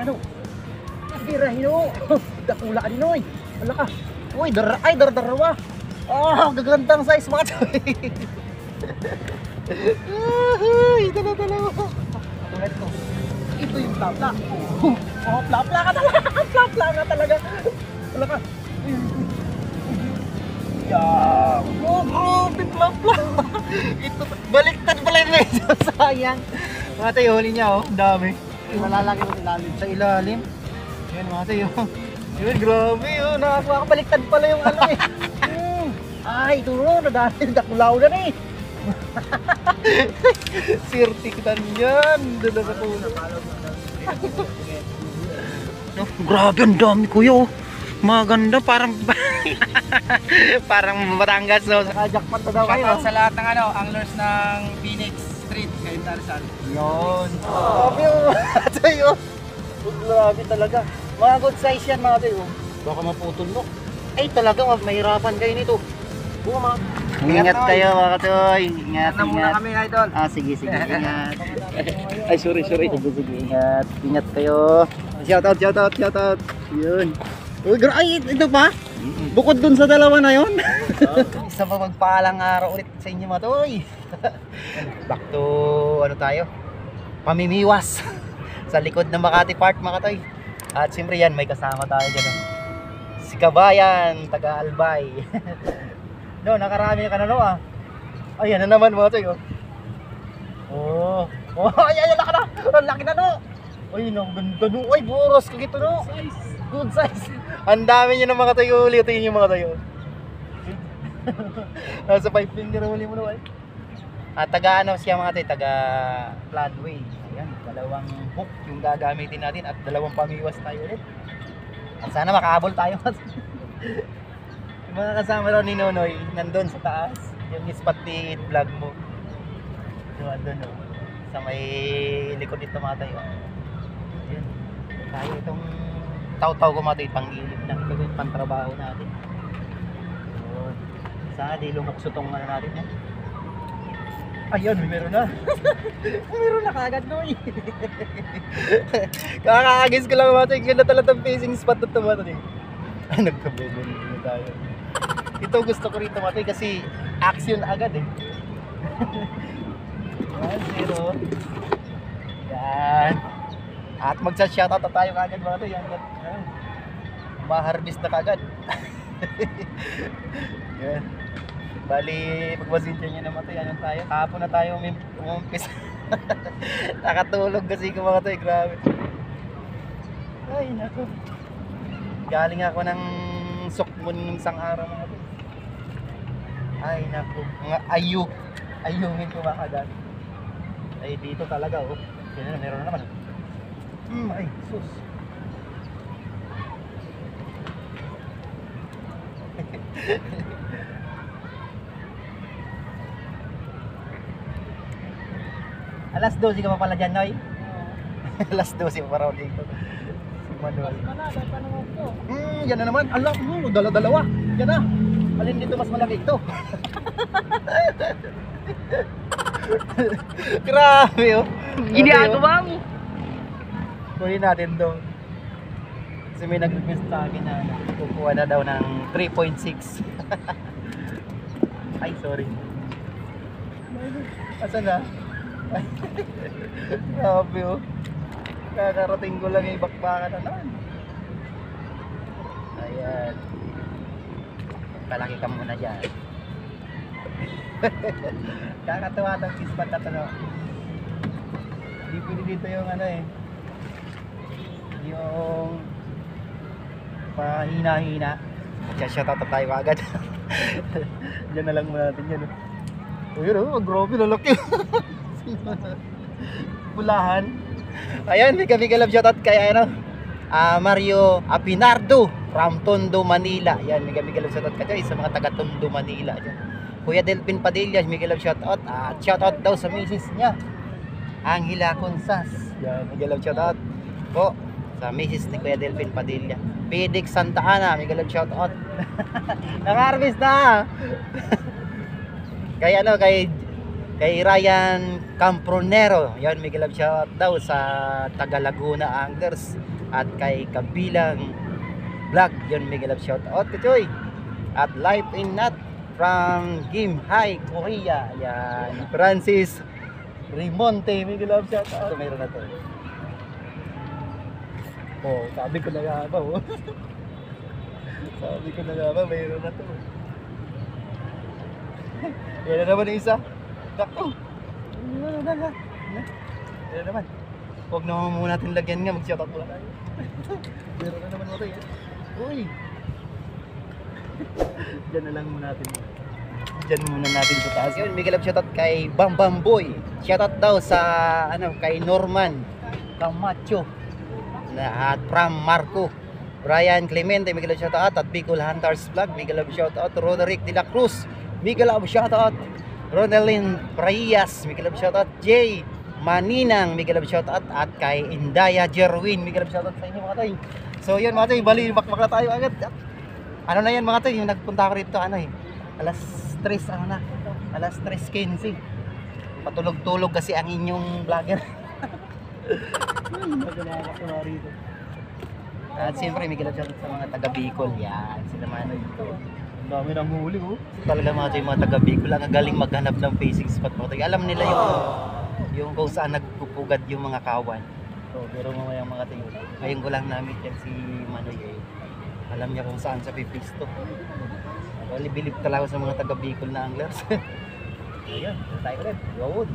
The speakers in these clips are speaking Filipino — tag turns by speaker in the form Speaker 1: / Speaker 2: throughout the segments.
Speaker 1: ano? Birahin o. Dakula ka din oy. Wala ka. Uy, darawa. Oh, gagandang size mga toy. Dalawa. Ito yung plapla. Oh, plapla ka talaga. Plapla ka talaga. Wala ka. Yeah. Oh, grabe plapla. Ito, baliktad pala yung medyo. Sayang. Mga tayo, huli niya oh. Ang dami. Malalaki mo ilalim. Sa ilalim. Yan mga tayo. Yun, grabe oh. Nakakabaliktad pala yung ano eh. Ay, ito no. Nadali. Dakulaw na eh. Sirtiktan yan. Dala sa puno. Grabe, ang dami kuya oh. Maganda, parang parang Batangas no. Naka-jackpot na daw kayo.
Speaker 2: Shoutout sa lahat ng anglers ng Phoenix Street, Cainta Rizal.
Speaker 1: Yun. Grabe oh. Tayo. Grabe talaga. Mga good size yan mga tayo. Baka maputol mo. Ay talaga, mahirapan kayo nito. Buma. Ingat kayo mga katoy. Ingat,
Speaker 2: Ingat muna kami, idol.
Speaker 1: Sige, ingat. Ay, sorry. Sige, ingat. Ingat kayo. Shoutout. Yun. Uy, ay, ito pa? Bukod dun sa dalawa na yun. Isa pa magpaalang araw ulit sa inyo mga toy. Back to, ano tayo? Pamimiwas. Sa likod ng Makati Park mga toy. At siyempre yan, may kasama tayo dyan. Si Kabayan, taga Albay. No, nakarami ka na no ah. Ayan na naman mga toy. Oh, ayan, laki na. Ang laki na no. Ay, ang ganda no. Ay, buros kagito no. Good size. Ang dami nyo ng mga tayo ulit. Ito yung mga tayo. Nasa 5 finger huli mo naman. Taga ano siya mga tayo, taga Floodway. Ayan, dalawang hook yung gagamitin natin at dalawang pamiwas tayo ulit. At sana makahabol tayo. Yung mga kasama raw ni Nonoy, nandun sa taas. Yung spot ni vlog mo. Yung andun no. Sa may likod dito mga tayo. Ayan. Tayo itong taw-taw ko mga pang-ilip na ito yung pantrabaho natin. So, sana di lumukso tong ano natin. Ayun, meron na. Meron na kagad no. Kakakagis ko lang mga ganda talaga ng facing spot na ito mga nagkabubuli na tayo. Ito gusto ko rito mga kasi action agad eh. Yan, zero. Yan. At magsa-shoutout na tayo kagad mga tayo. Ma-harvest na kagad. Yan. Bali, pagpasensya nyo naman tayo. Anong tayo? Kahapon na tayo umumpis. Nakatulog kasi ko mga tayo. Grabe. Ay, naku. Galing ako ng sukmon ng isang araw mga tayo. Ay, naku. Mga ayungin ko makagat. Ay, dito talaga oh. Sino na, meron na naman. Ay, sus. Alas 12 ka pa pala dyan, Noy? Alas 12 pa raw dito. Si Manuel. Yan na naman. Alam mo, dalawa. Yan na. Alin dito mas malaki ito? Grabe oh.
Speaker 2: Ginagawa mo.
Speaker 1: Kunin natin doon. Kasi may nag-request sa akin na kukuha na daw ng 3.6. Ay, sorry. Asan na? Grabe oh. Kakarating ko lang yung bakbakan na naman. Ayan. Palaki ka muna dyan. Kakatawa ng kispat na ito. Hindi pwede dito yung ano eh. Yung pahina-hina. Shoutout tayo agad. Diyan na lang muna natin yan. Oh, yun oh, grabe, lalaki. Bulahan. Ayan, may kami-kalab shoutout kay ano, Mario Apinardo from Tondo, Manila. Yan, may kami-kalab shoutout kayo sa mga taga Tondo, Manila. Yan. Kuya Delpin Padilla, may kalab shoutout. At shoutout daw sa misis niya, Angela Consas. Yan, may kalab shoutout po sa misis ni Kuya Delpin Padilla. Pedix Santa Ana, may kalab shoutout. Naka-harvest na. Kay ano, kay Kay Ryan Campronero, yan, Miguel love shoutout daw sa taga Laguna Anglers. At kay Kabilang Vlog, yan, Miguel love shoutout Kachoy. At Life in Nut from Gimhae, Korea, yan, Francis Rimonte, Miguel love shoutout. Mayroon na to. Oh, sabi ko na nga ba, oh. Sabi ko na nga ba, mayroon na to. Yan na naman yung isa. Dako. Yan na naman. Huwag naman muna natin lagyan nga, mag-shoutout muna tayo. Mayroon na naman mo tayo. Uy. Diyan na lang muna natin. Diyan muna natin sa taas. Yun, Miguel love shoutout kay Bam Bam Boy. Shoutout daw sa kay Norman Camacho. At from Marco Brian Clemente, Miguel love shoutout. At Bicol Hunters Vlog, Miguel love shoutout. Roderick de la Cruz, Miguel love shoutout. Ronaldin Praias, Miguel love shoutout. Jay Maninang, Miguel love shoutout. At kay Indaya Jerwin, Miguel love shoutout sa inyo mga toy. So yun mga toy, bali bakbak na tayo agad. Ano na yan mga toy, yung nagpunta ko rito alas 3 alas 3:15. Patulog-tulog kasi ang inyong vlogger. At siyempre Miguel love shoutout sa mga taga Bicol. Yan, sila Manoy. Ang dami nang huli, oh. Talaga mga taga Bicol ang galing maghanap ng facing spot mo. Alam nila yung kung saan nagpupugad yung mga kawan. So, pero mamaya mga tayo. Ngayon ko lang na-meet yan si Manoy. Alam niya kung saan sa pipisto. Bilib talaga sa mga taga Bicol na anglers. Ayun, tayo ulit. Yun.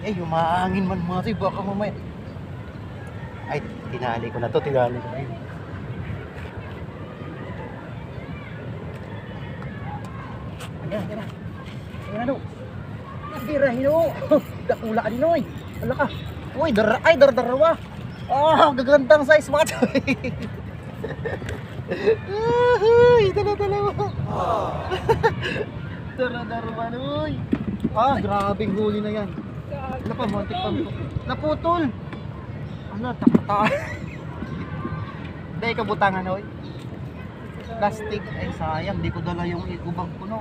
Speaker 1: Ay, humahangin man mga tayo. Baka mamaya. Ay, tinali ko na to. Tinali ko na yun. Ayan na. Ayan na do. Birahin o. Dakula ka din oy. Ala ka. Uy, dardarawa. Ah, gagandang size mga tayo. Ito na talaga. Dardarawa na oy. Ah, grabing huli na yan. Ano pa, montik pa. Naputol. Ano, takata. Dahil kabutangan oy. Plastic. Ay sayang, di ko dala yung ikubag ko no.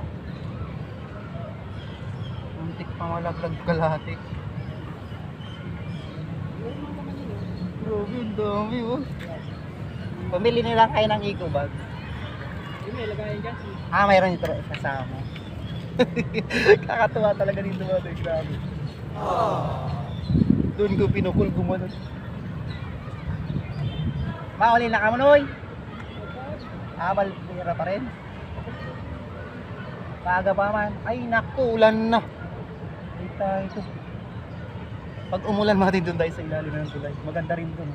Speaker 1: Muntik pa malaglag kalahati. Grabe, ang dami oh. Pamili nila kayo ng ikubag. May lagayan dyan. Mayroon ito kasama. Kakatuwa talaga dito mga ito. Grabe. Doon ko pinukul gumanon. Mauli na ka mo noy. Malpira pa rin. Paga pa man. Ay naku, ulan na. Ito. Pag umulan natin doon tayo sa ilalim ng tulay. Maganda rin doon.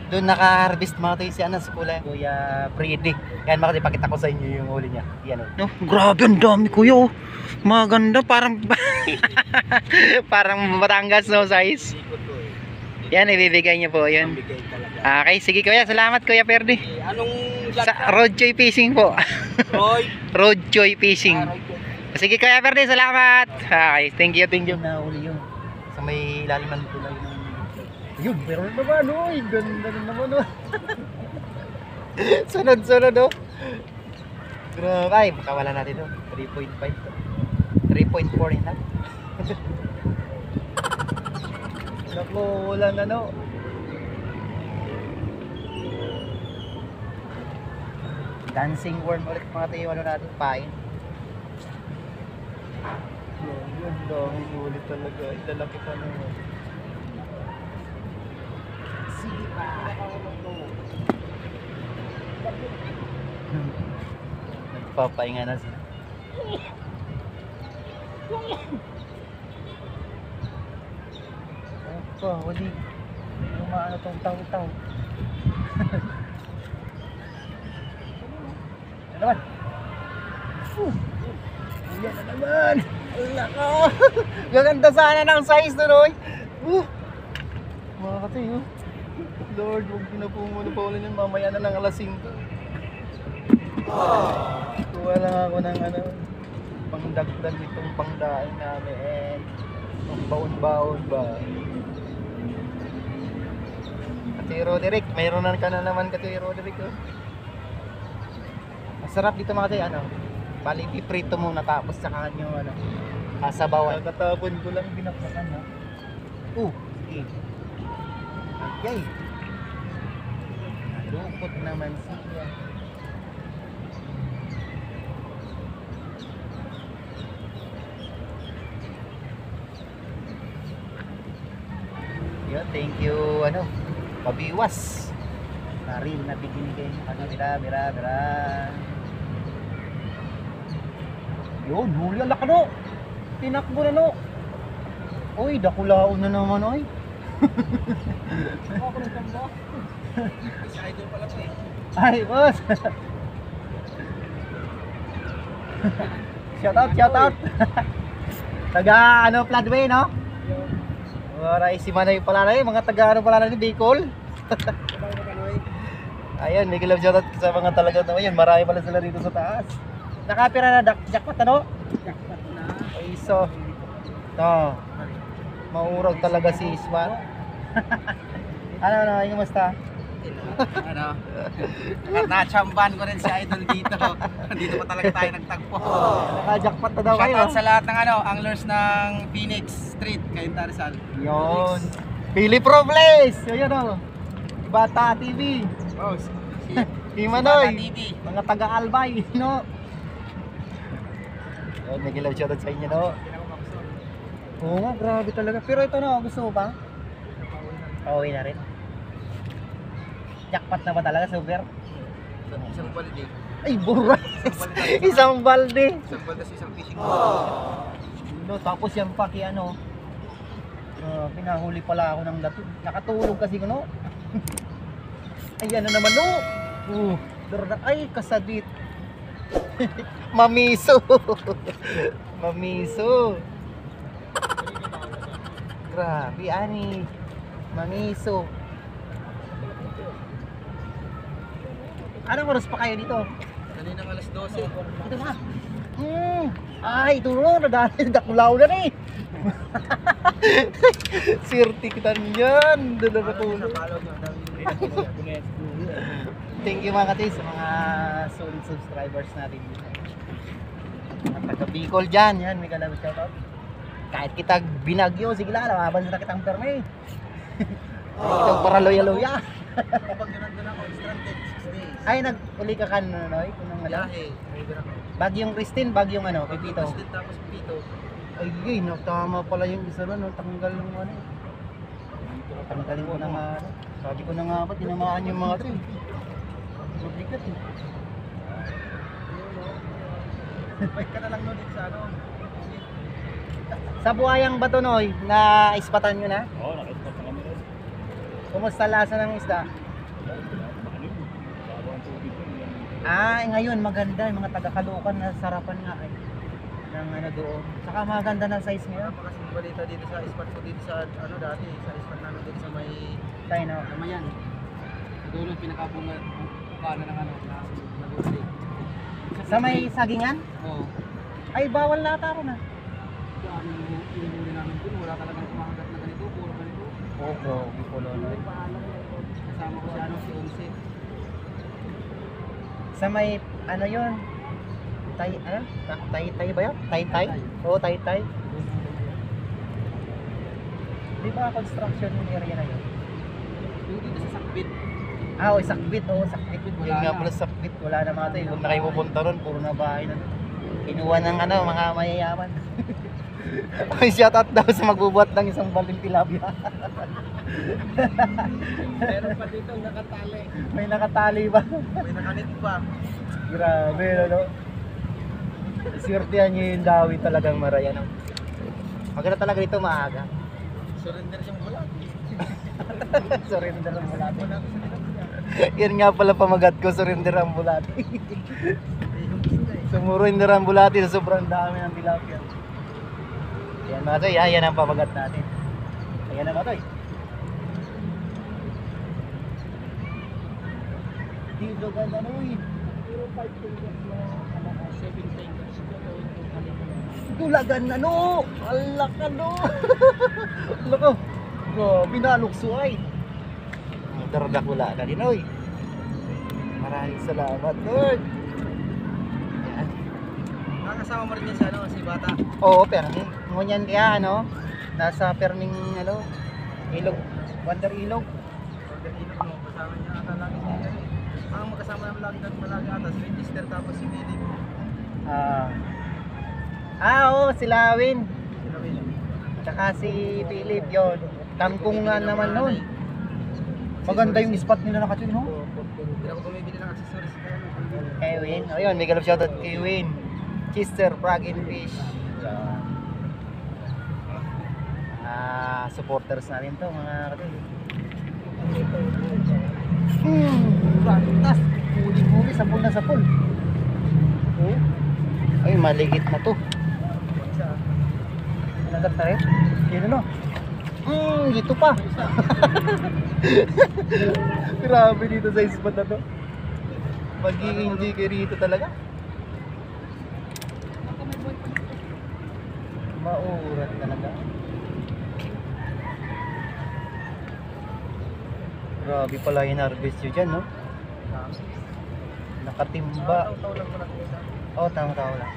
Speaker 1: Doon naka-harvest mga tayo si Anas kulay. Kuya Freddy. Yan mga tayo, pakita ko sa inyo yung huli niya. Yan o. No, grabe ang dami kuya oh. Maganda parang parang Batangas no size. Yan, ibibigay niyo po yun. Okay, sige kuya. Salamat kuya Freddy.
Speaker 2: Anong
Speaker 1: Sa Road Joy Fishing po. Road Joy Fishing. Sige kuya Freddy, salamat. Okay, thank you. Nahuli yun. Sa may laliman tulay ng yun, pero naman oy, ganda naman oh. Sunod oh. Grabe, ay, makawala natin oh. 3.5 to. 3.4 na. Naku, wala na no. Dancing worm ulit mga tayo, ano natin, pain. Yun, dami ulit talaga. Ilalaki pa naman. Sige pa. Nagpapahinga na sila. Opa, wali. Lumaano tong tao-tao. Ano naman? Yan na naman. Nako. Gaganda sana ng size doon, oy. Mga katay, oh. Lord, huwag pinapumuno pa ulit yun. Mamaya na ng alas 5. Kuha lang ako ng pangdagdag itong pangdaing namin. Itong baon-baon ba. Kati Roderick, mayroon na ka na naman Kati Roderick, oh. Masarap dito mga tay, ano. Bali, iprito muna tapos saka yung ano, sabawan.
Speaker 2: Kakatapon ko lang binaksakan ha.
Speaker 1: Sige. Okay. Lupot naman siya. Yo, thank you, ano, pabiwas. Naril na binigay. Ano, mira. Yun, huli ang lakano. Tinakbo na, no. Uy, dakulaon na naman, oy.
Speaker 2: Ako ng tamba. Si idol pala to eh.
Speaker 1: Ay, boss. Shout out. Taga, ano, Floodway, no? Waray, si Manoy pala na mga taga, ano pala na ni Bicol. Ayun, may love shoutout sa mga talaga naman yun. Marami pala sila dito sa taas. Nakapira na jackpot, ano?
Speaker 2: Jackpot na.
Speaker 1: Ay, so. No. Maurag talaga si Isma. Ano, yung musta?
Speaker 2: Ano? Natsamban ko rin si idol dito. Dito pa talaga tayo nagtagpo.
Speaker 1: Naka-jackpot na daw kayo.
Speaker 2: Shoutout sa lahat ng ano, anglers ng Phoenix Street, Cainta Rizal.
Speaker 1: Yun. Philip Robles. Yun, o. Bata TV.
Speaker 2: Oh,
Speaker 1: Si Manoy.
Speaker 2: Bata TV.
Speaker 1: Mga taga-Albay, no? Yun, may love shoutout sa inyo, no? Oo nga, grabe talaga. Pero ito na, gusto mo pa? Pauwi na rin. Jackpot na ba talaga, super?
Speaker 2: Isang balde.
Speaker 1: Ay, buray! Isang balde!
Speaker 2: Isang balde sa isang fishing
Speaker 1: No, tapos yan pa kaya ano, pinahuli pala ako ng dato. Nakatulog kasi ko, no? Ayan na naman, no? Ay, kasadit. Mamiso! Mamiso! Grabe, ani. Mamiso. Anong oras pa kayo dito?
Speaker 2: Kaninang alas 12.
Speaker 1: Ito na. Ay, ito na. Nadali. Dakulaw na eh. Sirtikitan yan. Doon na natulog. Thank you mga katis sa mga solid subscribers natin. Mga taga Bicol dyan. Yan, may kalabas shoutout. Kahit kita binagyo, sige lang, laban sa kitang perme. Ito para loya-loya.
Speaker 2: Kapag nandun ako, stranded 6 days.
Speaker 1: Ay, nag-uli ka kan, Noy? Kung ano?
Speaker 2: Biyahe.
Speaker 1: Bagyong Christine, bagyong ano, Pipito.
Speaker 2: Tapos Pipito.
Speaker 1: Ay, tama pala yung isa nun, no? Tanggal yung ano. Tanggalin ko na nga, ano. Sabi ko na nga ba, tinamaan yung mga ito eh. Mabigat eh.
Speaker 2: Bike ka na lang nun sa ano.
Speaker 1: Sa buhayang bato, Noy, na ispatan nyo na?
Speaker 3: Oo, naka-spot na kami rin.
Speaker 1: Kumusta lasa ng isda? Ngayon maganda, yung mga taga-Caloocan na sarapan nga ay ng ano doon. Saka maganda ng size
Speaker 2: Wala
Speaker 1: niya.
Speaker 2: pa kasi balita dito sa spot ko dito sa ano dati, sa spot namin dito sa may
Speaker 1: Tayo na.
Speaker 2: Kamayan. Sa dulo pinakabunga kana ng ano na nagulay.
Speaker 1: Sa may sagingan?
Speaker 2: Oo.
Speaker 1: Ay, bawal na taro na.
Speaker 2: Ano yung inuli namin dun, wala talagang kumakagat na ganito, puro ganito.
Speaker 1: Oo, Bicolo na.
Speaker 2: Kasama ko si ano si Onse.
Speaker 1: Sa may, ano yun? Ano? Tay ba yun? Tay? Oo, tay. Di ba construction area na yun?
Speaker 2: Yung dito sa Sakbit.
Speaker 1: Oo, Sakbit. Sakbit.
Speaker 2: Wala
Speaker 1: Yun nga
Speaker 2: na.
Speaker 1: pala Sakbit. Wala na mga tayo. Huwag na kayo pupunta ron. Puro na bahay na. Kinuha ng ano, mga mayayaman. Ay, shoutout daw sa magbubuhat ng isang baling tilapia.
Speaker 2: Meron pa dito nakatali.
Speaker 1: May nakatali ba?
Speaker 2: May nakanit pa.
Speaker 1: Grabe, ano? Swertihan nyo yung dawi talagang maraya, no? Maganda talaga dito maaga.
Speaker 2: Surrender siyang bulat.
Speaker 1: Surrender ang bulati. Yan nga pala pamagat ko, surrender ang bulati. Sumurrender ang bulati sa sobrang dami ng tilapia. Yan mga toy, yan ang pamagat natin. Ayan na mga toy. Dito ganda no eh. 0.5 fingers na 7 fingers. Tulagan na no! Alak ka no! Alak ka! Grabe na, lukso ay! Dardak wala ka din oy! Maraming salamat Lord!
Speaker 2: kasama mo rin yan si ano, si Bata.
Speaker 1: Oo, Perming. Ngunyan kaya ano, nasa Perming ano, ilog, Wonder Ilog.
Speaker 2: Order ilog mo, kasama niya ata lagi si ano. Ang magkasama naman lagi ata, si Winchester tapos si Philip.
Speaker 1: Oo, sila Win.
Speaker 2: Sila Will.
Speaker 1: Tsaka si Philip yon. Kangkong nga naman nun. Maganda yung spot nila nakatun, no?
Speaker 2: Hindi ako bumibili ng accessories kaya ano.
Speaker 1: Kay Win. Ayun, may galap shoutout kay Win. Chester, Frog and Fish. Supporters natin to, mga katoy. Rantas. Huli-huli, sapul na sapul. Oh. Ay, maligit na to. Nagat na rin. Yun ano. Dito pa. Grabe dito sa spot na to. Mag-i-enjoy kayo rito talaga. Maurat talaga. Grabe pala yung harvest nyo dyan, no? Nakatimba.
Speaker 2: Taw-taw lang pala ito.
Speaker 1: Oo, tama-tama lang.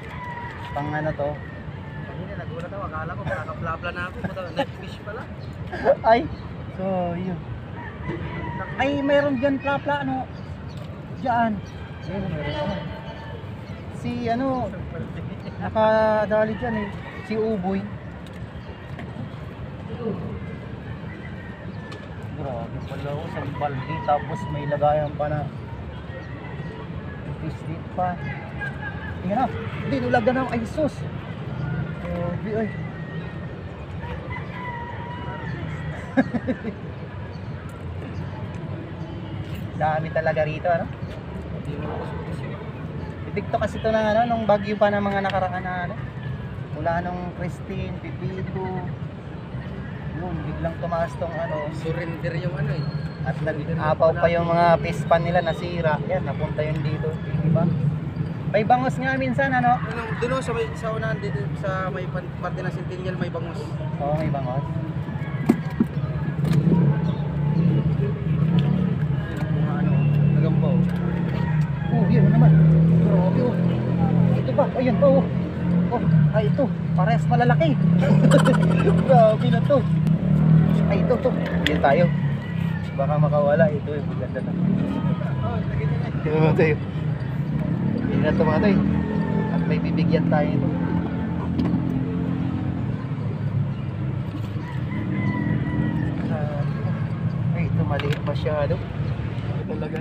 Speaker 1: Pang ano to?
Speaker 2: Kanina nagulat ako, akala ko makakablabla na ako. Puta, nag-fish pala.
Speaker 1: Ay! So, yun. Ay, mayroon dyan plapla, ano? Diyan. Ayun, mayroon ano. Si, ano, nakadali dyan eh. Si Uboy. Grabe pala ako sa baldi. Tapos may lagayan pa na fish dip pa. Tingnan na. Hindi, nulagan ng ay sus. Grabe ay. Dami talaga rito, ano?
Speaker 2: Hindi mo ako sutis yun.
Speaker 1: Bibigto kasi ito ng ano, nung bagyo pa ng mga nakaraan na ano. Mula nung Christine, Pipito. Yun, biglang tumaas tong ano.
Speaker 2: Surrender yung ano eh.
Speaker 1: At nag-apaw pa yung mga fish pan nila nasira. Yan, napunta yun dito. Diba? May bangos nga minsan, ano?
Speaker 2: Doon sa may sa unahan dito sa may parte ng Centennial may bangos.
Speaker 1: Oo, may bangos.
Speaker 2: Mga ano, nagambaw.
Speaker 1: Yun naman. Grabe, oh. Ito pa, ayun pa, oh. Oh, ay ito, parehas malalaki. Grabe na to. Ay, ito. Yan tayo. Baka makawala. Ito, yung maganda na.
Speaker 2: Oh, lagay niya na.
Speaker 1: Ito mga tayo. Yan na ito mga tayo. At may bibigyan tayo ito. Ay, ito maliit masyado. Talaga.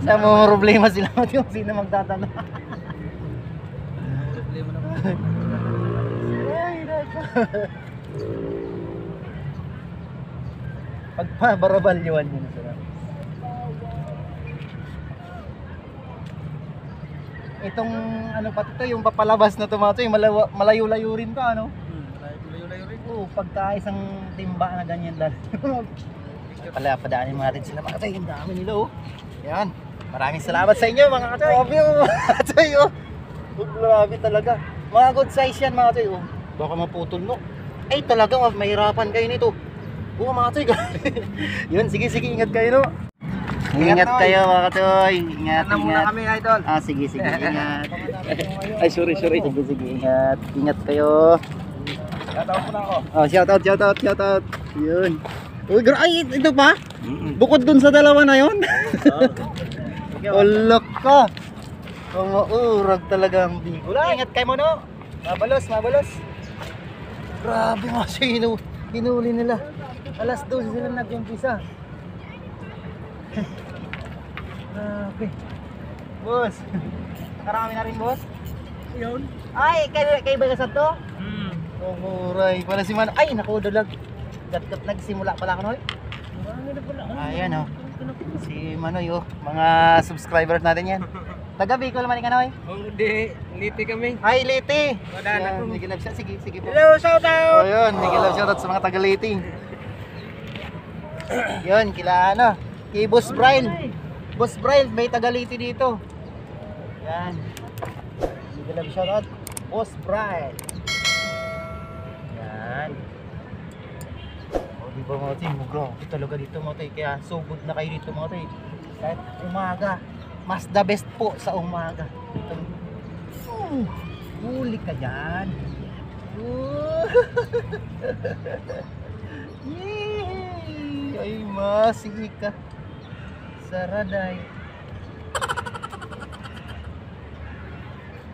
Speaker 1: Sa mga problema sila yung sino magtatanong.
Speaker 2: Problema naman.
Speaker 1: Ay, nako. Pagpabarabalyuan yun sila. Itong ano pa ito, yung papalabas na tomato, yung malayo-layo rin to, ano?
Speaker 2: Layo-layo rin.
Speaker 1: Oo, pagka isang timba na ganyan lang. Pala, padaanin mga rin sila mga katay. Ang dami nila, oh. Yan. Maraming salamat sa inyo, mga katay. Grabe, oh, mga katay, oh. Grabe talaga. Mga good size yan, mga katay, oh. Baka maputol, no? Ay, talaga, mahirapan kayo nito. Oo, mga katay. Yun, sige, ingat kayo, no? Ingat kayo, mga katay. Ingat,
Speaker 2: Ano muna kami, idol.
Speaker 1: Sige, ingat. Ay, sorry. Sige, ingat. Ingat kayo.
Speaker 2: Shoutout mo na ako.
Speaker 1: Shoutout. Yun. Uy, ay, ito pa? Bukod dun sa dalawa na yun? Ulok ka. Umuurag talaga ang bigo. Ingat kayo mo, no? Mabalos. Grabe nga siya, hinuli nila. Alas 12 sila nag-umpisa. Grabe. Boss. Karami na rin, boss?
Speaker 2: Yun.
Speaker 1: Ay, kay Bagasat to? Umuray. Pala si Mano. Ay, naku, dalag. Gat-gat nagsimula pala ako, Noy. Ayan, oh. Si Manoy, oh. Mga subscribers natin yan. Taga Bicol man ka, Noy?
Speaker 2: Hindi, liti kami.
Speaker 1: Ay, Liti.
Speaker 2: Wala na po.
Speaker 1: Nigilab siya. Sige po.
Speaker 2: Hello, shoutout!
Speaker 1: Ayun, nigilab shoutout sa mga taga Liti. Yun, kila ano. Kay Boss Brian. Boss Brian, may taga Liti dito. Yan. Nigilab shoutout. Boss Brian. Yan. O, diba mga tayo, grabe talaga dito mga tayo. Kaya sugod na kayo dito mga tayo. Kahit umaga, mas the best po sa umaga. Itong Huli ka dyan. Yee! Ay, masigi ka. Saraday.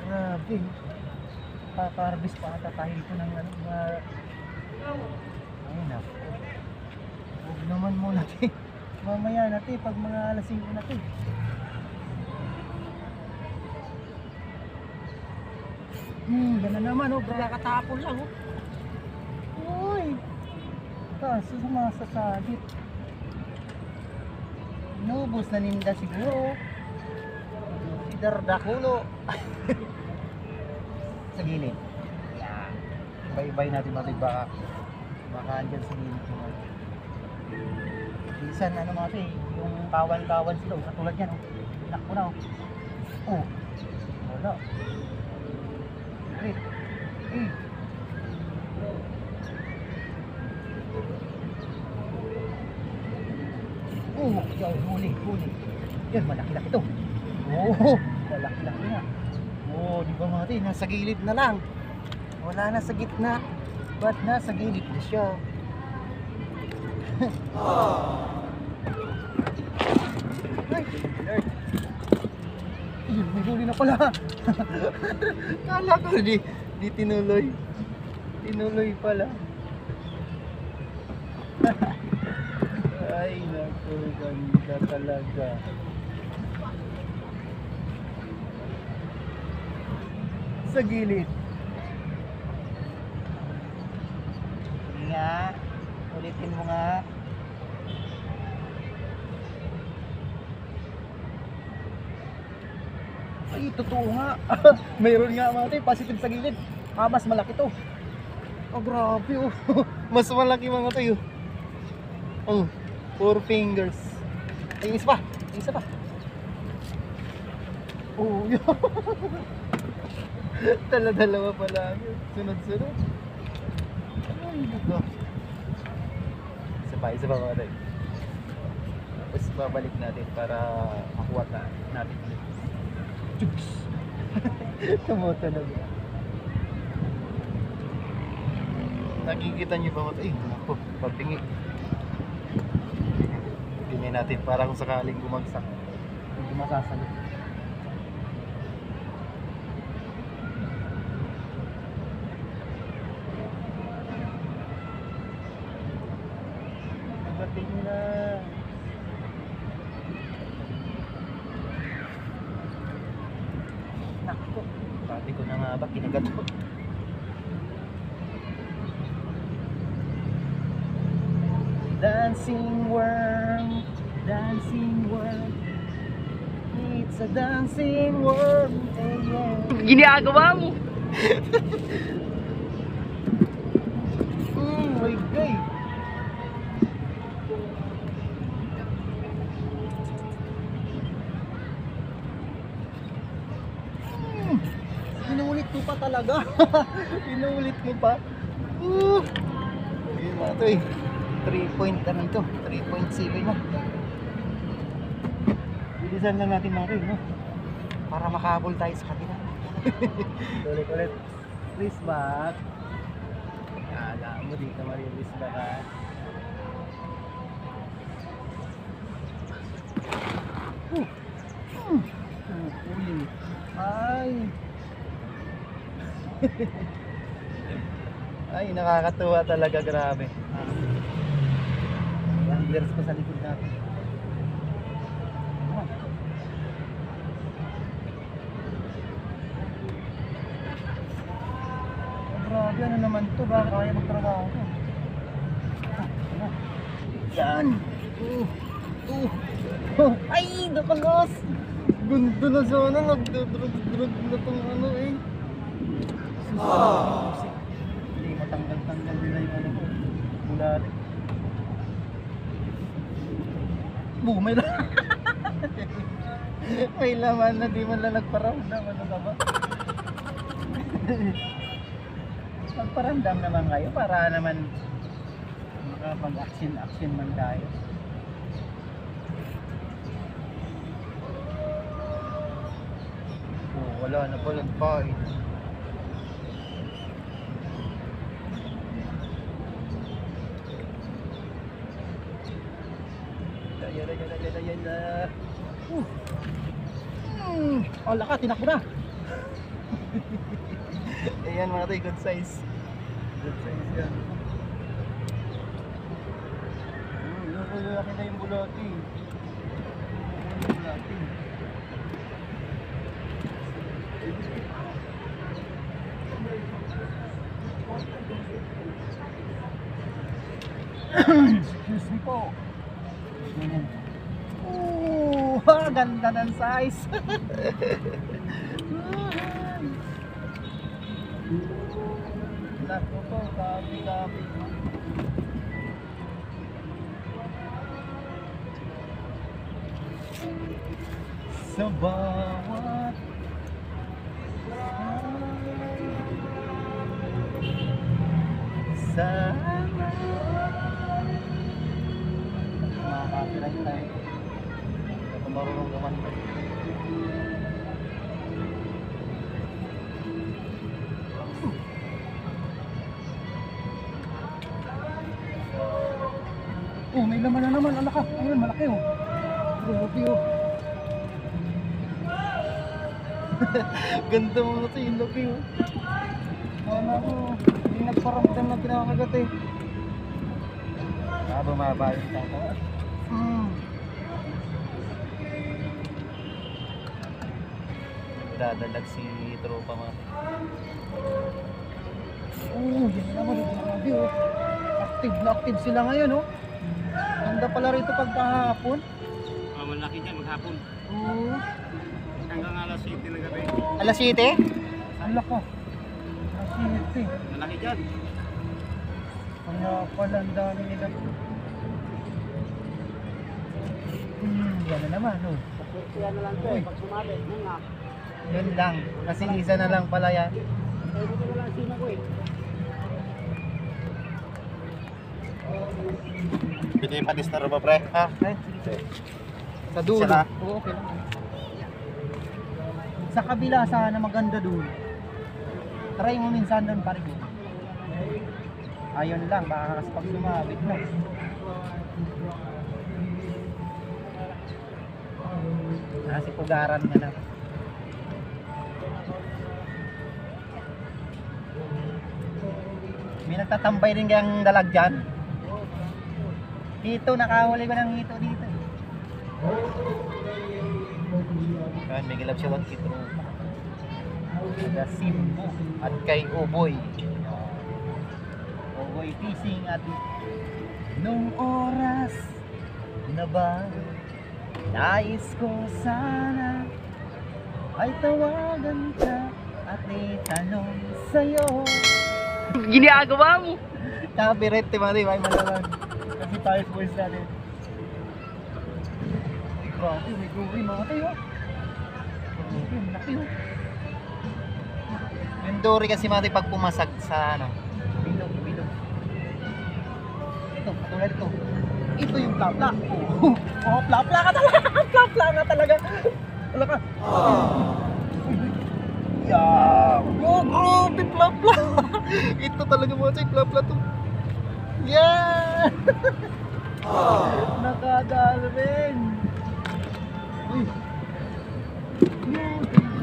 Speaker 1: Grabe. Kaka-harvest pa ata tayo ito ng ano. Ay, naku. Huwag naman muna natin. Mamaya natin pag mga alas 5 natin. Gana naman oh, bro.
Speaker 2: Nakatapon lang oh.
Speaker 1: Uy! Kaso sumasasagit. Inubos na ninda siguro. Si Dardakulo. Sa gilid. Yan. Bye-bye natin mga baka. Baka andyan sa gilid. Minsan ano mga ito yung kawan-kawan sila. Katulad yan. Nakpo na oh. Oh. Wala. Great. Huli. Yan, malaki-laki to. Malaki-laki na. Di ba mga ito, nasa gilid na lang. Wala na sa gitna. Ba't nasa gilid na siya? Ay, Lord. Ayun, may huli na pala. Kala ko di tinuloy. Tinuloy pala. Ay, naku, ganda talaga. Sa gilid. Nga, ulitin mo nga. Ay, totoo nga. Mayroon nga mga tayo, positive sa gilid. Mas malaki to. Oh, grabe oh. Mas malaki mga tayo. Oh, 4 fingers. Ay, isa pa. Oh, yun. Dalawa pala. Sunod-sunod. Ay, naku. Isa pa mga tayo. Tapos babalik natin para makuha natin ulit. Chups! Tumota na ba? Nakikita niyo ba mga tayo? Ako, pagtingin. Tingnan natin para kung sakaling bumagsak. Hindi masasalit. Nagating na. Nakko. Sabi ko na nga ba kinagat ko. Dancing worm, it's a dancing worm, yeah.
Speaker 3: Ginagawa mo.
Speaker 1: My God. Inuulit mo pa talaga. Inuulit mo pa. Ayun mga to eh. 3 point ano ito? 3.7 na. Bilisan lang natin mga to no? Para makahabol tayo sa kanila. Ulit. Please back. Kala mo di ka marilis ba ka? Uli. Ay. Ay, nakakatuwa talaga, grabe. Anglers pa sa likod natin. Grabe, ano naman to ba? Kaya magtrabaho to. Yan! Ay! Napalos! Gundo na sana. Nagdadrag na itong ano eh. Susunod. Hindi matanggal-tanggal nila yung ano ko. Mula rin. May laman. May laman na di man lang nagparamdam. Ano ka ba? Magparamdam naman kayo para naman makapag-action man tayo. Wala na palang pain. Ayan na. Oh, laka, tinakbo na. Ayan mga tayo, good size. Good size yan. Laki na yung bulati. Bulati. Excuse me po. Ganda ng size. Naku po, kapi. Sa bawat sana makakapirang tayo. Ito marunong gaman ko. Oh, may laman na naman. Alaka. Ayun, malaki oh. Grabe oh. Ganda mo ito yung laki oh. Mana ko, hindi nagparamdam na kinakagat eh. Bumaba yung tata. Dadalag si tropa mga. Yan naman. Grabe oh. Active na active sila ngayon oh. Ganda pala rito pagkahapon.
Speaker 2: Malaki dyan maghapon.
Speaker 1: Oo.
Speaker 2: Hanggang alas 7 ng gabi.
Speaker 1: Alas 7? Ala ko. Alas 7.
Speaker 2: Malaki dyan.
Speaker 1: Kaya pala ang dami nila. Yan na naman oh.
Speaker 2: Yan na lang ito pag sumabit.
Speaker 1: Yan lang. Kasi isa na lang pala yan.
Speaker 2: Ay, buti na lang sina ko eh. Pwede yung patis na rin ba pre?
Speaker 1: Ha? Sa dulo.
Speaker 2: Sila?
Speaker 1: Oo, okay lang. Sa kabila sana maganda doon. Try mo minsan doon pare. Ayun lang, baka kasi pag sumabit na. Kasi pugaran nga na. May nagtatambay rin kayang dalag dyan. Hito, nakahuli ko ng hito dito. Yan, may gilab siya wag kito. Ada Simbo at kay Uboy. Uboy fishing at nung oras na ba nais ko sana ay tawagan ka at itanong sa'yo.
Speaker 3: Ginagawa mo.
Speaker 1: Copyright, timari, may malaman. Kasi Paris Boys natin. Grabe, may guri mga tayo. Grabe, laki oh. Yung dory kasi mati pag pumasag sa ano, bilog. Ito, katulad ito. Ito yung plapla. Oh, plapla ka talaga. Plapla ka talaga. Wala ka. Yeah. Oh, grabe, plapla. Ito talaga mga tayo, plapla to. Yeah! Nakadal rin. Uy.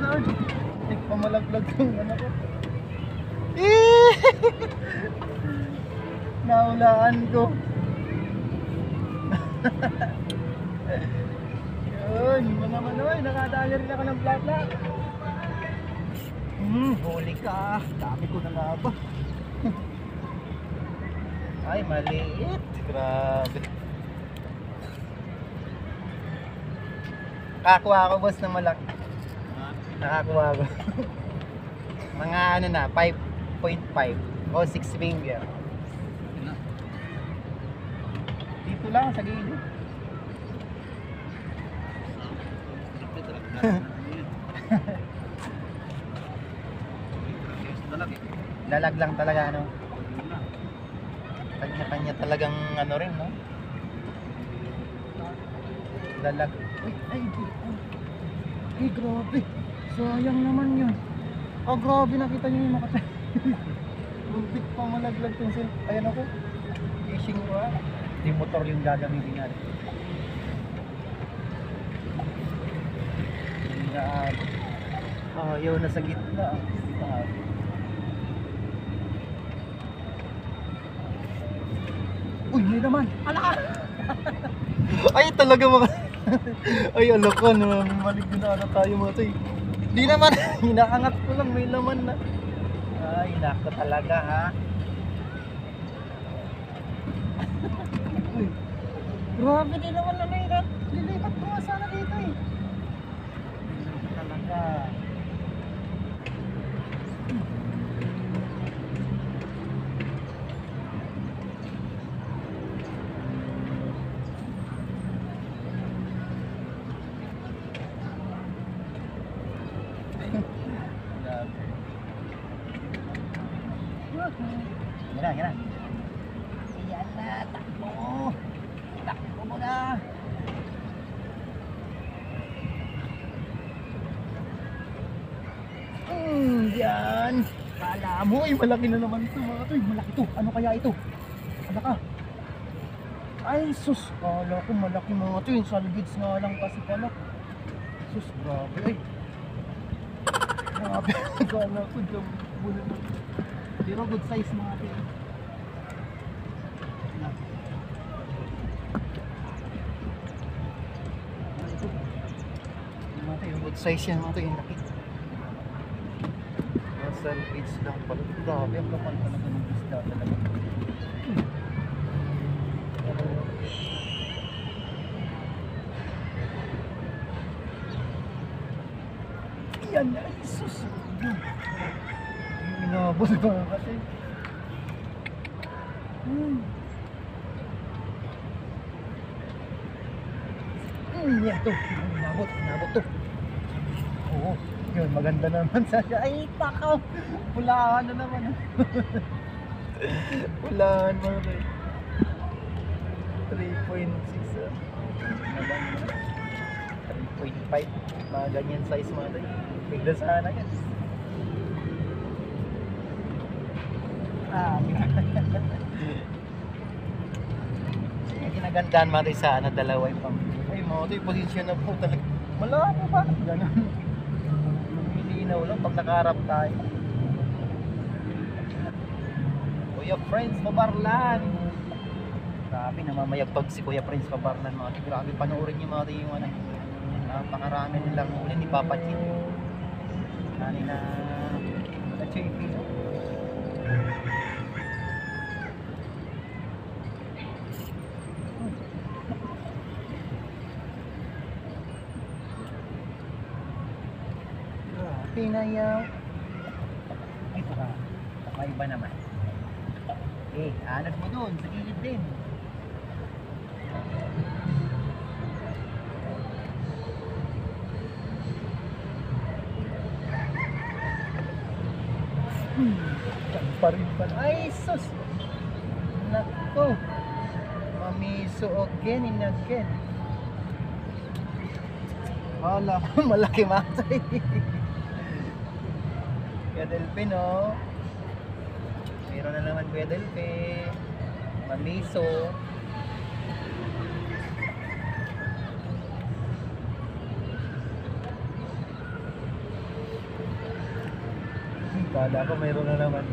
Speaker 1: Lord. Pamalaglag yung ano ko. Naulaan ko. Yun, mga manoy, nakadali rin ako ng plapla. Huli ka. Dami ko na nga ba. Ay, maliit. Grabe. Nakakuha ako boss ng malaki. Nakakuha ako. Mga ano na, 5.5 o 6 finger. Dito lang sa gilid. Lalag lang talaga ano. Kanya-kanya talagang ano rin, no? Lalag. Ay, grabe. Sayang naman yun. Oh, grabe, nakita niyo yung makatay. Muntik pa malaglag yung sil. Ayan ako. Fishing rod. Yung motor yung gagamitin natin. Ayaw na sa gitna. Uy, may naman. Ala! Ay, talaga mga... Ay, ala ka na. Malig na tayo mga tayo. Di naman. Hinaangat ko lang. May laman na. Ay, nako talaga ha. Uy, grabe din naman na nairat. Lilipat ko nga sana dito eh. Talaga. Gana. Iyan na, takbo. Takbo mo na. Yan. Kala mo, malaki na naman ito mga to. Malaki to. Ano kaya ito? Ano ka? Ay, sus. Kala ko malaki mga to. Yung salvids nga lang kasi pala. Sus, grabe. Ay. Grabe. Kala ko dyan. Pero good size mga to. Good size yan mga to. Yung laki. Salvage lang pala. Grabe, ang kapal talaga ng isda talaga. Yan, ay sus. Inabot ba kasi? Yan to. Inabot to. Oo. Yun, maganda naman sa siya. Ay, takaw! Pulaan na naman. Pulaan mo na. 3.6 3.5 mga ganyan size mga tayo. Bigla sana yan. Yung kinagandaan mga tayo sana dalawa yung pang. Ay mga tayo, posisyon na po talaga. Malabo ba? Ganun. Lang pag nakaharap tayo. Kuya Friends Pabarlan. Grabe, namamayagpag si Kuya Friends Pabarlan mga tayo. Grabe, panoorin niyo mga tayo yung ano. Napakarami nilang huli ni Papa Chip. Nani na JP. Pinayaw. Ito ka. Kakaiba naman. Anad mo doon. Sa gilid din. Diyan pa rin pala. Ay, sus! Nako. Mamiso again and again. Wala. Malaki matay. Kuya Delphi, no? Meron na naman Kuya Delphi. Mamiso. Kala ko meron na naman.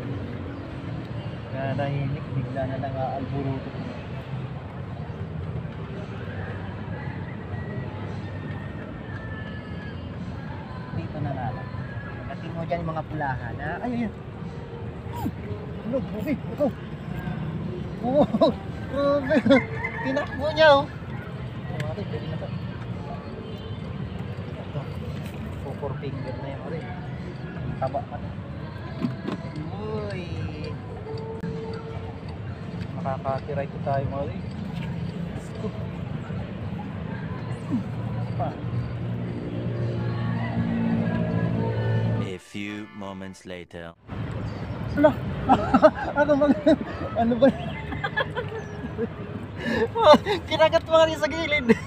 Speaker 1: Nahimik, bigla na lang aalburuto. Dito na nga lang. Tingnan mo dyan yung mga pulahan. Ay, ayan. Ano, bubi, ito. Oo, grabe. Tinakbo niya, oh. Okay, pwede na ito. Ito. 4 finger na yan, okay. Taba pa ito. Uy. Makakatiray ko tayo, mga let's go. Pa.
Speaker 4: Few moments later.
Speaker 1: Ano? Ano ba? Kinagat mo rin sa gilid.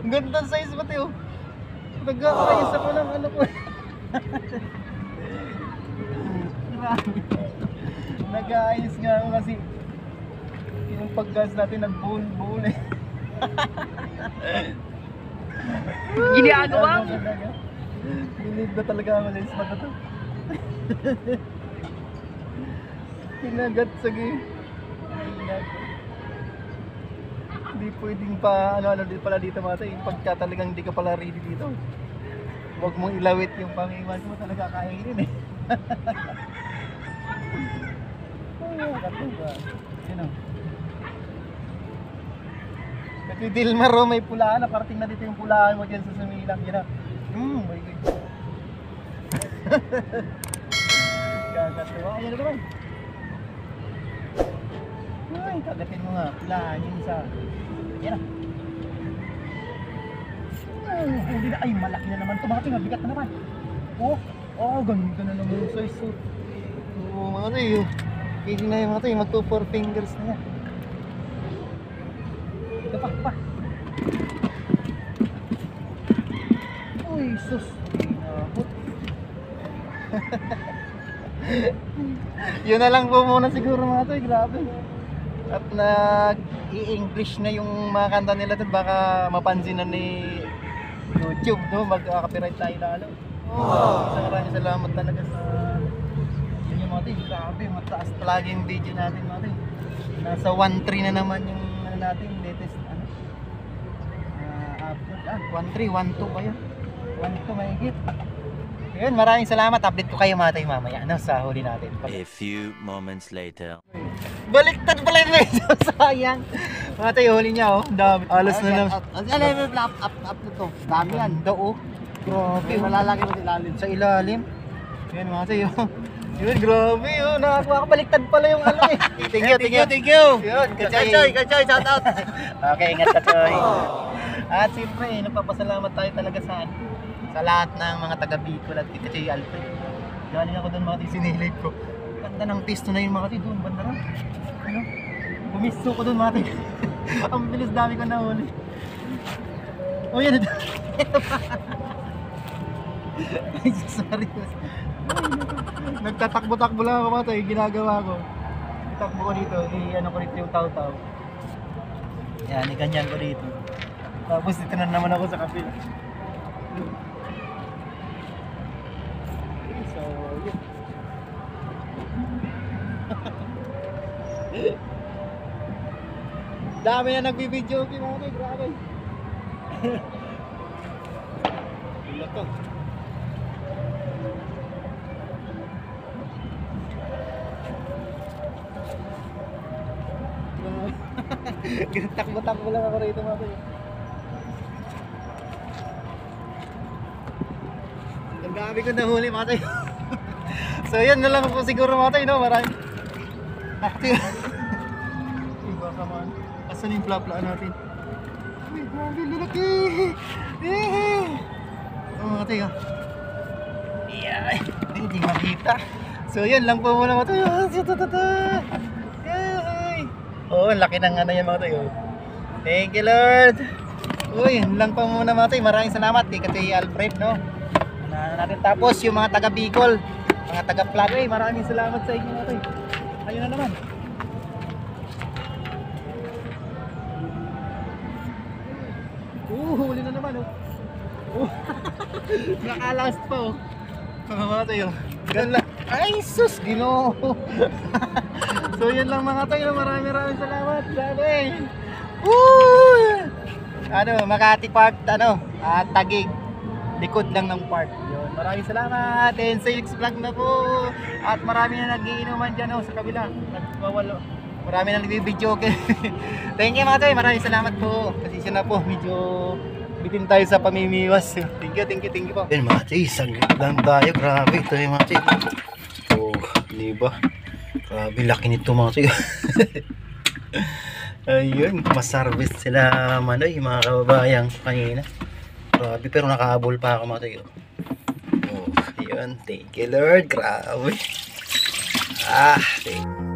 Speaker 1: Ang ganda size pati oh. Nag-aayos ako ng ano ko. Nag-aayos nga ako kasi yung pag-gas natin nag-bull eh.
Speaker 3: Ginagawa mo.
Speaker 1: Believe na talaga ako sa isma na to. Kinagat sige. Hindi pwedeng pa ano din pala dito mata yung pagka talagang hindi ka pala ready dito. Huwag mong ilawit yung pangiwan mo talaga kainin eh. Oh, katuba. Sino? Kasi Dilmar oh, may pulaan. Nakarating na dito yung pulaan mo dyan sa Sumilang. Yan na. My God. Gagatuwa. Ayan na naman. Ay, kagatin mo nga. Pulaan yung isa. Yan na. Huli na. Ay, malaki na naman. Tumating. Mabigat na naman. Ganda na naman yung size. Mga tayo. Pwede na yung mga tayo. Magpo 4 fingers na yan. Ito pa. Uy, sus. Inabot. Yun na lang po muna siguro mga tayo. Grabe. At nag-i-English na yung mga kanta nila doon. Baka mapansin na ni YouTube, no? Mag-copyright tayo lalo. Maraming salamat talaga sa inyo mga tayo. Grabe, mataas talaga yung video natin mga tayo. Nasa 1.3 na naman yung ano natin, latest ano. Upload. 1.3, 1.2 ba yun? 1.2 mahigit. Yun, maraming salamat. Update ko kayo mga tayo mamaya no, sa huli natin.
Speaker 4: A few moments later.
Speaker 1: Baliktad pala yung medyo sayang. Mga tayo, huli niya oh. Dami. Alas na lang.
Speaker 2: Ano yung up nito? Dami yan.
Speaker 1: Oo. Grabe.
Speaker 2: Malalaki mo sa ilalim.
Speaker 1: Sa ilalim. Yan mga tayo. Yun, grabe oh. Nakakabaliktad pala yung ano eh. Thank you. Yun,
Speaker 2: Kachoy, shout out.
Speaker 1: Okay, ingat ka, Choy. At siyempre, nagpapasalamat tayo talaga sa lahat ng mga taga Bicol at kita Choy Alfred. Galing ako doon mga tayo, sinilip ko. Ganda ng pisto na yun mga tayo doon, banda na. Ano? Bumisto ko doon mga tayo. Ang bilis, dami ko nahuli. Oh yan. Ay, sorry. Nagtatakbo-takbo lang ako mga tayo, ginagawa ko. Takbo ko dito, ano ko dito yung taw-taw. Yan, iganyan ko dito. Tapos dito na naman ako sa kapila. So, yun. Dami na nagbibideo okay mga tayo, grabe. Wala to. Takbo-takbo lang ako rito mga tayo. Ang dami ko nahuli mga tayo. So yun na lang po siguro mga tayo, no? Maraming active. Baka man. Asan yung plaplaan natin? Uy, grabe, lalaki! Mga tayo. Iyay! Hindi makita. So yun lang po muna mga tayo. Oo, laki ng ano yan mga tayo. Thank you Lord. Uy, yun lang po muna mga tayo. Maraming salamat kay Kati Alfred, no? Natin tapos yung mga taga Bicol, mga taga Plato, maraming salamat sa inyo mga tayo. Ayun na naman. Huli na naman oh. Nakalast pa oh. Mga tayo. Ganun lang. Ay sus, Ginoo. So yun lang mga tayo. Maraming salamat. Grabe. Ano, Makati Park, Taguig. Likod lang ng park. Yun. Maraming salamat. And sa next vlog na po. At marami na nagiinuman dyan sa kabila. Nagwawalo. Marami na nagbibideo. Okay. Thank you mga tayo. Maraming salamat po. Pasensya na po. Medyo bitin tayo sa pamimiwas. Thank you po. Yan mga tayo. Saglit lang tayo. Grabe. Ito yung mga tayo. Oh, diba? Grabe. Laki nito mga tayo. Ayun. Masarvest sila Manoy. Mga kababayang kanina. Grabe. Pero nakahabol pa ako mga tayo. Oh, yun. Thank you Lord. Grabe. Thank you.